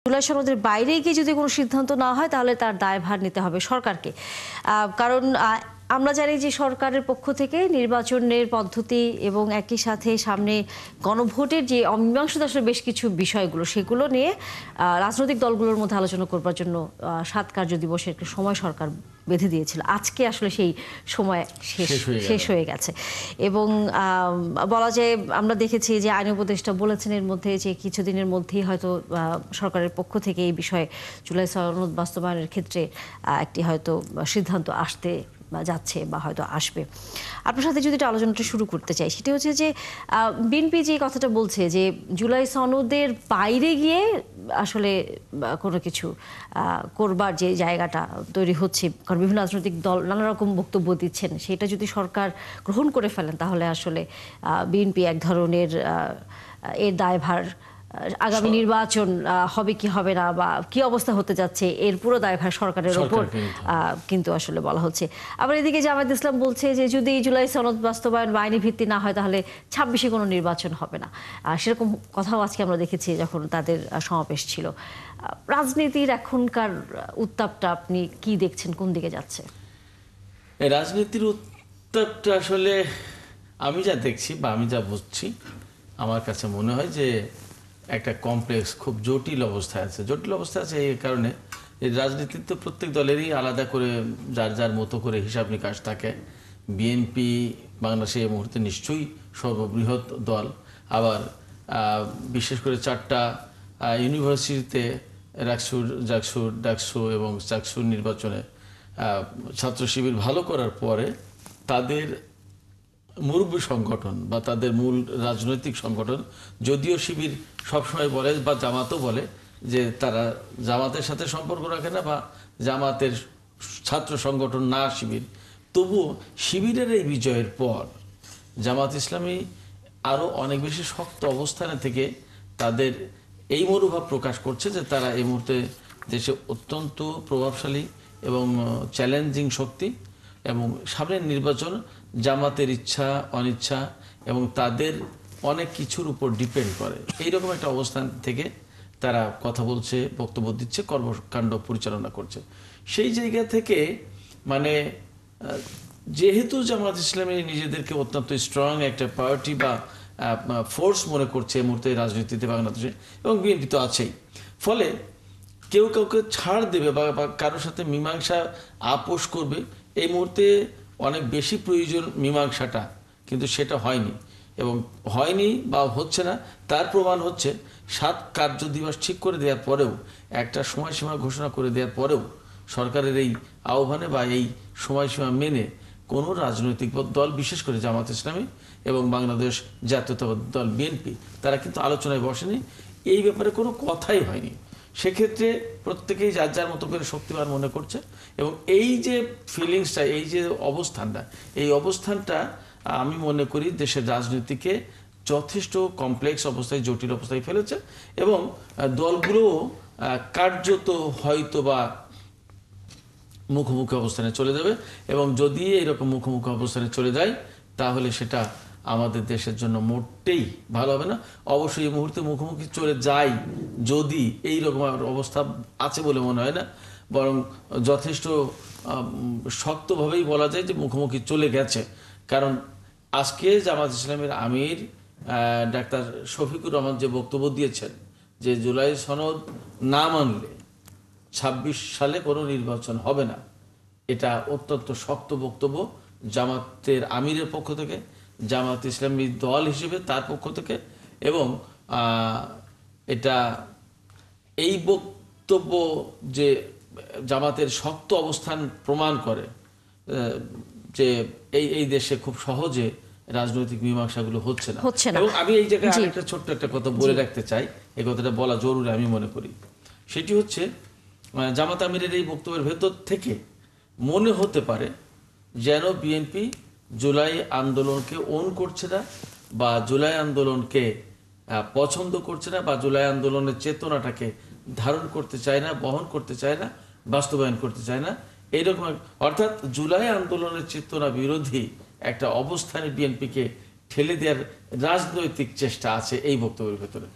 জুলাই সনদের বাইরে গিয়ে যদি কোনো সিদ্ধান্ত না হয় তাহলে তার দায়ভার নিতে হবে সরকারকে। কারণ আমরা জানি যে সরকারের পক্ষ থেকে নির্বাচনের পদ্ধতি এবং একই সাথে সামনে গণভোটের যে অমীমাংসিত আসলে বেশ কিছু বিষয়গুলো সেগুলো নিয়ে রাজনৈতিক দলগুলোর মধ্যে আলোচনা করবার জন্য 7 কার্য দিবসের একটা সময় সরকার বেঁধে দিয়েছিল। আজকে আসলে সেই সময় শেষ হয়ে গেছে এবং বলা যায় আমরা দেখেছি যে আইন উপদেষ্টা বলেছেন এর মধ্যে যে কিছুদিনের মধ্যেই হয়তো সরকারের পক্ষ থেকে এই বিষয়ে জুলাই সনদ বাস্তবায়নের ক্ষেত্রে একটি হয়তো সিদ্ধান্ত আসতে যাচ্ছে বা হয়তো আসবে। আপনার সাথে যদি একটা আলোচনাটা শুরু করতে চাই, সেটা হচ্ছে যে বিএনপি যে কথাটা বলছে যে জুলাই সনদের বাইরে গিয়ে আসলে কোনো কিছু করবার যে জায়গাটা তৈরি হচ্ছে, কারণ বিভিন্ন রাজনৈতিক দল নানা রকম বক্তব্য দিচ্ছেন, সেটা যদি সরকার গ্রহণ করে ফেলেন তাহলে আসলে বিএনপি এক ধরনের এর দায়ভার আগামী নির্বাচন হবে কি হবে না বা কি অবস্থা হতে যাচ্ছে এর পুরো দায়ভার সরকারের উপর কিন্তু আসলে বলা হচ্ছে। আবার এদিকে জামায়াত ইসলাম বলছে যে যদি জুলাই সনদ বাস্তবায়ন বা আইনি ভিত্তি না হয় তাহলে 26-এ কোনো নির্বাচন হবে না। সেরকম কথাও আজকে আমরা দেখেছি যখন তাদের সমাবেশ ছিল। রাজনীতির এখনকার উত্তাপটা আপনি কি দেখছেন, কোন দিকে যাচ্ছে? রাজনীতির উত্তাপটা আসলে আমি যা দেখছি বা আমি যা বুঝছি, আমার কাছে মনে হয় যে একটা কমপ্লেক্স, খুব জটিল অবস্থায় আছে। জটিল অবস্থায় আছে এই কারণে, এই রাজনীতিতে তো প্রত্যেক দলেরই আলাদা করে যার যার মতো করে হিসাব নিকাশ থাকে। বিএনপি বাংলাদেশে এই মুহূর্তে নিশ্চয়ই সর্ববৃহৎ দল। আবার বিশেষ করে 4টা ইউনিভার্সিটিতে ডাকসু এবং চাকসুর নির্বাচনে ছাত্র শিবির ভালো করার পরে তাদের মুরব্বী সংগঠন বা তাদের মূল রাজনৈতিক সংগঠন, যদিও শিবির সবসময় বলে বা জামাতও বলে যে তারা জামাতের সাথে সম্পর্ক রাখে না বা জামাতের ছাত্র সংগঠন না শিবির, তবুও শিবিরের এই বিজয়ের পর জামাত ইসলামী আরও অনেক বেশি শক্ত অবস্থানে থেকে তাদের এই মনোভাব প্রকাশ করছে যে তারা এই মুহূর্তে দেশে অত্যন্ত প্রভাবশালী এবং চ্যালেঞ্জিং শক্তি, এবং সামনের নির্বাচন জামাতের ইচ্ছা অনিচ্ছা এবং তাদের অনেক কিছুর উপর ডিপেন্ড করে। এইরকম একটা অবস্থান থেকে তারা কথা বলছে, বক্তব্য দিচ্ছে, কর্মকাণ্ড পরিচালনা করছে। সেই জায়গা থেকে মানে যেহেতু জামাত ইসলামী নিজেদেরকে অত্যন্ত স্ট্রং একটা পার্টি বা ফোর্স মনে করছে এই মুহূর্তে রাজনীতিতে বাংলাদেশে, এবং বিএনপি তো আছেই, ফলে কেউ কাউকে ছাড় দেবে বা কারোর সাথে মীমাংসা আপোষ করবে, এই মুহূর্তে অনেক বেশি প্রয়োজন মীমাংসাটা, কিন্তু সেটা হয়নি এবং হয়নি বা হচ্ছে না। তার প্রমাণ হচ্ছে 7 কার্য দিবস ঠিক করে দেওয়ার পরেও, একটা সময়সীমা ঘোষণা করে দেওয়ার পরেও সরকারের এই আহ্বানে বা এই সময়সীমা মেনে কোনো রাজনৈতিক দল, বিশেষ করে জামাত ইসলামী এবং বাংলাদেশ জাতীয়তাবাদী দল বিএনপি, তারা কিন্তু আলোচনায় বসেনি। এই ব্যাপারে কোনো কথাই হয়নি। সেক্ষেত্রে প্রত্যেকেই যার যার মতো করে শক্তিবান মনে করছে, এবং এই যে ফিলিংসটা, এই যে অবস্থানটা, এই অবস্থানটা আমি মনে করি দেশের রাজনীতিকে যথেষ্ট কমপ্লেক্স অবস্থায়, জটিল অবস্থায় ফেলেছে, এবং দলগুলোও কার্যত হয়তো বা মুখোমুখি অবস্থানে চলে যাবে, এবং যদি এরকম মুখোমুখি অবস্থানে চলে যায় তাহলে সেটা আমাদের দেশের জন্য মোটেই ভালো হবে না। অবশ্যই এই মুহূর্তে মুখোমুখি চলে যায় যদি, এই রকম অবস্থা আছে বলে মনে হয় না, বরং যথেষ্ট শক্তভাবেই বলা যায় যে মুখোমুখি চলে গেছে। কারণ আজকে জামাত ইসলামের আমির ডাক্তার শফিকুর রহমান যে বক্তব্য দিয়েছেন যে জুলাই সনদ না মানলে 26 সালে কোনো নির্বাচন হবে না, এটা অত্যন্ত শক্ত বক্তব্য জামাতের আমিরের পক্ষ থেকে, জামাত ইসলামী দল হিসেবে তার পক্ষ থেকে, এবং এটা এই বক্তব্য যে জামাতের শক্ত অবস্থান প্রমাণ করে যে এই দেশে খুব সহজে রাজনৈতিক মীমাংসাগুলো হচ্ছে না। এবং আমি এই জায়গায় আরেকটা ছোট্ট একটা কথা বলে রাখতে চাই, এই কথাটা বলা জরুরি আমি মনে করি। সেটি হচ্ছে জামাত আমিরের এই বক্তব্যের ভেতর থেকে মনে হতে পারে যেন বিএনপি জুলাই আন্দোলনকে ওন করছে না, বা জুলাই আন্দোলনকে পছন্দ করছে না, বা জুলাই আন্দোলনের চেতনাটাকে ধারণ করতে চায় না, বহন করতে চায় না, বাস্তবায়ন করতে চায় না, এইরকম অর্থাৎ জুলাই আন্দোলনের চেতনা বিরোধী একটা অবস্থানে বিএনপিকে ঠেলে দেওয়ার রাজনৈতিক চেষ্টা আছে এই বক্তব্যের ভেতরে।